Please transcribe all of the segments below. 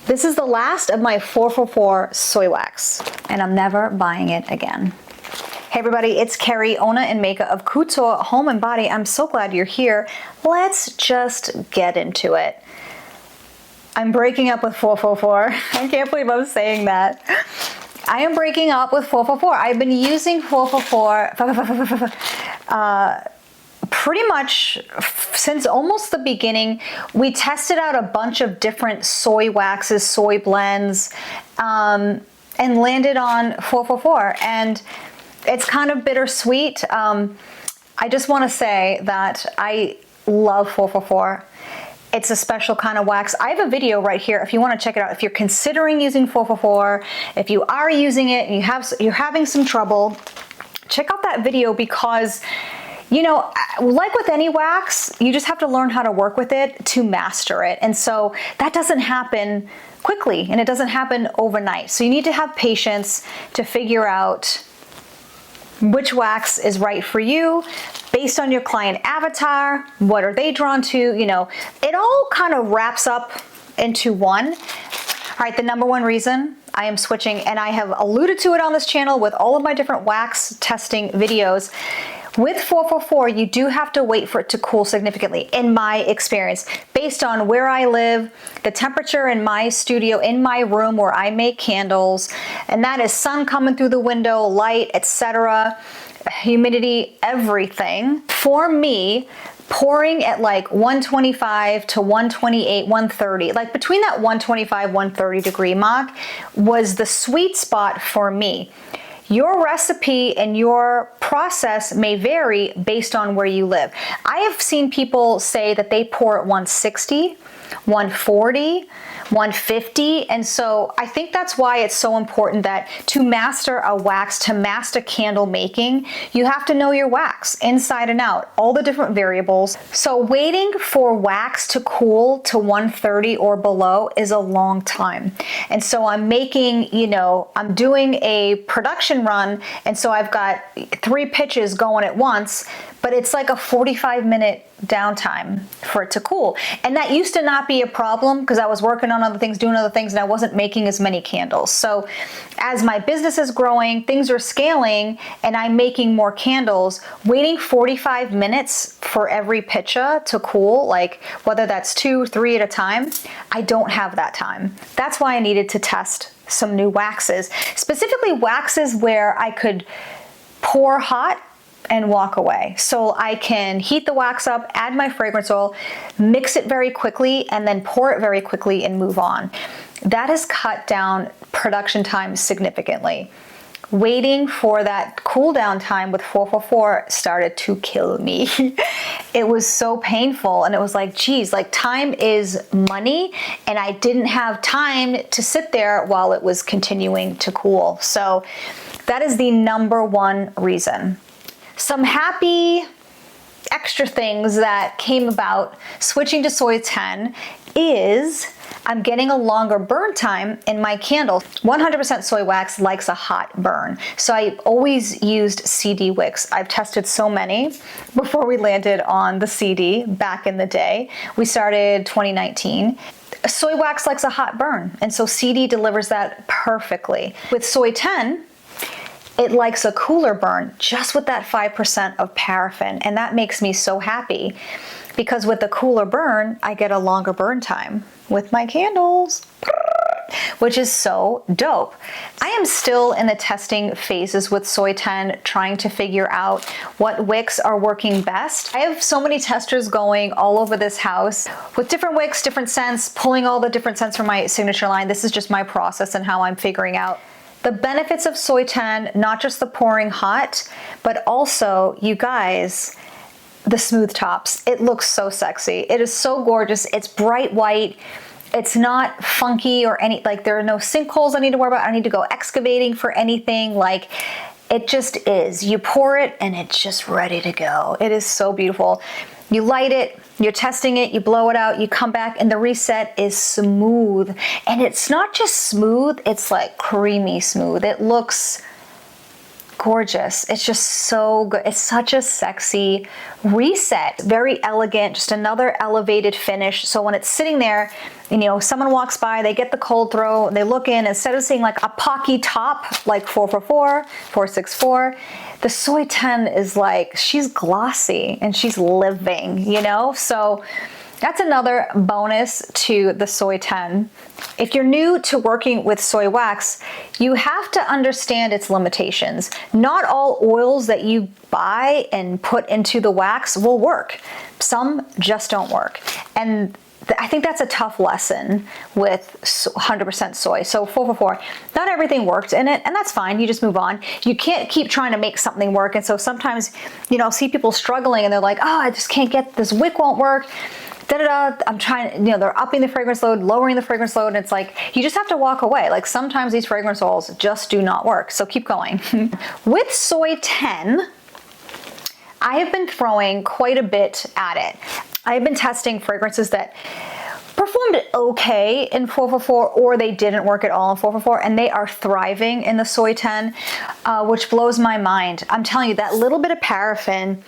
This is the last of my 444 soy wax, and I'm never buying it again. Hey everybody, it's Kerry, owner and maker of Couture Home and Body. I'm so glad you're here. Let's just get into it. I'm breaking up with 444. I can't believe I'm saying that. I am breaking up with 444. I've been using 444 pretty much since almost the beginning. We tested out a bunch of different soy waxes, soy blends, and landed on 444. And it's kind of bittersweet. I just want to say that I love 444. It's a special kind of wax. I have a video right here if you want to check it out. If you're considering using 444, if you are using it and you're having some trouble, check out that video because, you know, like with any wax, you just have to learn how to work with it to master it. And so that doesn't happen quickly and it doesn't happen overnight. So you need to have patience to figure out which wax is right for you based on your client avatar. What are they drawn to? You know, it all kind of wraps up into one. All right, the number one reason I am switching, and I have alluded to it on this channel with all of my different wax testing videos. With 444, you do have to wait for it to cool significantly, in my experience, based on where I live, the temperature in my studio, in my room where I make candles, and that is sun coming through the window, light, etc., humidity, everything. For me, pouring at like 125 to 128, 130, like between that 125, 130 degree mark was the sweet spot for me. Your recipe and your process may vary based on where you live. I have seen people say that they pour at 160, 140, 150, and so I think that's why it's so important that to master a wax, to master candle making, you have to know your wax inside and out, all the different variables. So waiting for wax to cool to 130 or below is a long time. And so I'm making, you know, I'm doing a production run, and so I've got 3 pitches going at once, but it's like a 45-minute downtime for it to cool. And that used to not be a problem because I was working on other things, doing other things, and I wasn't making as many candles. So as my business is growing, things are scaling, and I'm making more candles, waiting 45 minutes for every pitcha to cool, like whether that's 2, 3 at a time, I don't have that time. That's why I needed to test some new waxes, specifically waxes where I could pour hot and walk away. So I can heat the wax up, add my fragrance oil, mix it very quickly, and then pour it very quickly and move on. That has cut down production time significantly. Waiting for that cool down time with 444 started to kill me. It was so painful, and it was like, geez, like time is money, and I didn't have time to sit there while it was continuing to cool. So that is the number one reason. Some happy extra things that came about switching to Soy 10 is I'm getting a longer burn time in my candle. 100% soy wax likes a hot burn. So I always used CD wicks. I've tested so many before we landed on the CD back in the day. We started 2019. Soy wax likes a hot burn, and so CD delivers that perfectly. With Soy 10, it likes a cooler burn just with that 5% of paraffin, and that makes me so happy because with the cooler burn, I get a longer burn time with my candles, which is so dope. I am still in the testing phases with Soy 10, trying to figure out what wicks are working best. I have so many testers going all over this house with different wicks, different scents, pulling all the different scents from my signature line. This is just my process and how I'm figuring out the benefits of Soy 10, not just the pouring hot, but also, you guys, the smooth tops. It looks so sexy. It is so gorgeous. It's bright white. It's not funky or any, like there are no sinkholes I need to worry about. I don't need to go excavating for anything. Like it just is. You pour it and it's just ready to go. It is so beautiful. You light it, you're testing it, you blow it out, you come back, and the reset is smooth. And it's not just smooth, it's like creamy smooth. It looks gorgeous. It's just so good. It's such a sexy reset. Very elegant, just another elevated finish. So when it's sitting there, you know, someone walks by, they get the cold throw, they look in, instead of seeing like a pocky top, like 444, 464, the Soy 10 is like, she's glossy and she's living, you know? So that's another bonus to the Soy 10. If you're new to working with soy wax, you have to understand its limitations. Not all oils that you buy and put into the wax will work. Some just don't work. And I think that's a tough lesson with 100% soy. So 444, not everything worked in it, and that's fine. You just move on. You can't keep trying to make something work. And so sometimes, you know, I'll see people struggling and they're like, oh, I just can't get this wick won't work. I'm trying, you know, they're upping the fragrance load, lowering the fragrance load, and it's like, you just have to walk away. Like sometimes these fragrance oils just do not work, so keep going. With Soy 10, I have been throwing quite a bit at it. I've been testing fragrances that performed okay in 444 or they didn't work at all in 444, and they are thriving in the Soy 10, which blows my mind. I'm telling you, that little bit of paraffin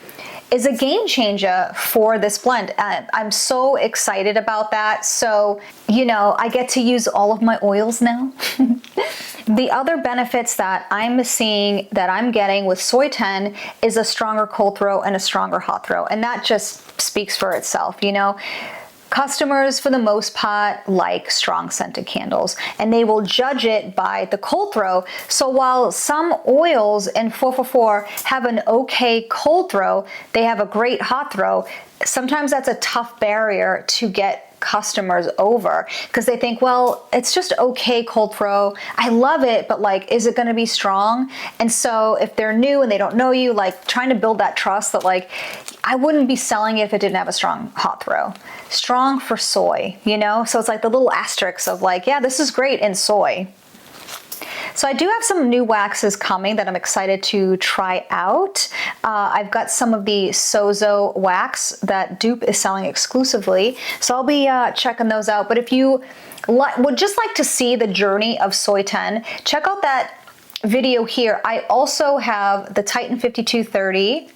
is a game changer for this blend. I'm so excited about that. So, you know, I get to use all of my oils now. The other benefits that I'm seeing that I'm getting with Soy 10 is a stronger cold throw and a stronger hot throw. And that just speaks for itself, you know. Customers, for the most part, like strong scented candles, and they will judge it by the cold throw. So while some oils in 444 have an okay cold throw, they have a great hot throw. Sometimes that's a tough barrier to get customers over because they think, well, it's just okay cold throw. I love it, but like, is it going to be strong? And so if they're new and they don't know you, like trying to build that trust that like, I wouldn't be selling it if it didn't have a strong hot throw. Strong for soy, you know? So it's like the little asterisks of like, yeah, this is great in soy. So I do have some new waxes coming that I'm excited to try out. I've got some of the Sozo wax that Dupe is selling exclusively. So I'll be checking those out. But if you would just like to see the journey of Soy 10, check out that video here. I also have the Titan 5230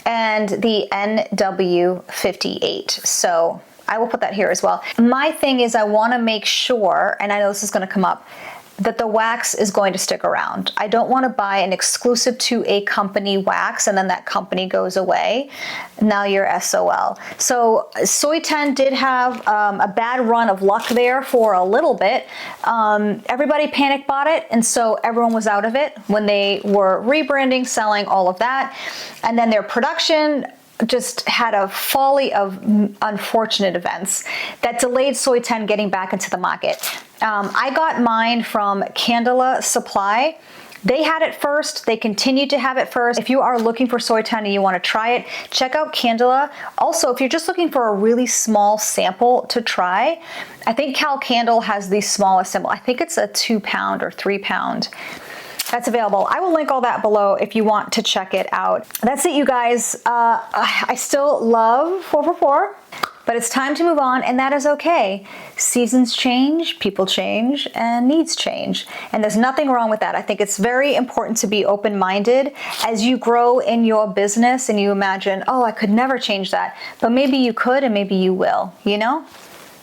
and the NW58. So I will put that here as well. My thing is I want to make sure, and I know this is going to come up, that the wax is going to stick around. I don't want to buy an exclusive to a company wax and then that company goes away. Now you're SOL. So Soy 10 did have a bad run of luck there for a little bit. Everybody panic bought it, and so everyone was out of it when they were rebranding, selling, all of that. And then their production just had a folly of unfortunate events that delayed Soy 10 getting back into the market. I got mine from Candela Supply. They had it first. They continued to have it first. If you are looking for Soy 10 and you want to try it, check out Candela. Also, if you're just looking for a really small sample to try, I think Cal Candle has the smallest sample. I think it's a 2 pound or 3 pound. That's available. I will link all that below if you want to check it out. That's it, you guys. I still love 444, but it's time to move on, and that is okay. Seasons change, people change, and needs change. And there's nothing wrong with that. I think it's very important to be open-minded as you grow in your business and you imagine, oh, I could never change that. But maybe you could, and maybe you will, you know?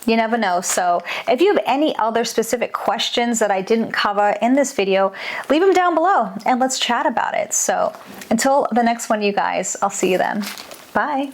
You never know. So if you have any other specific questions that I didn't cover in this video, leave them down below and let's chat about it. So until the next one, you guys, I'll see you then. Bye.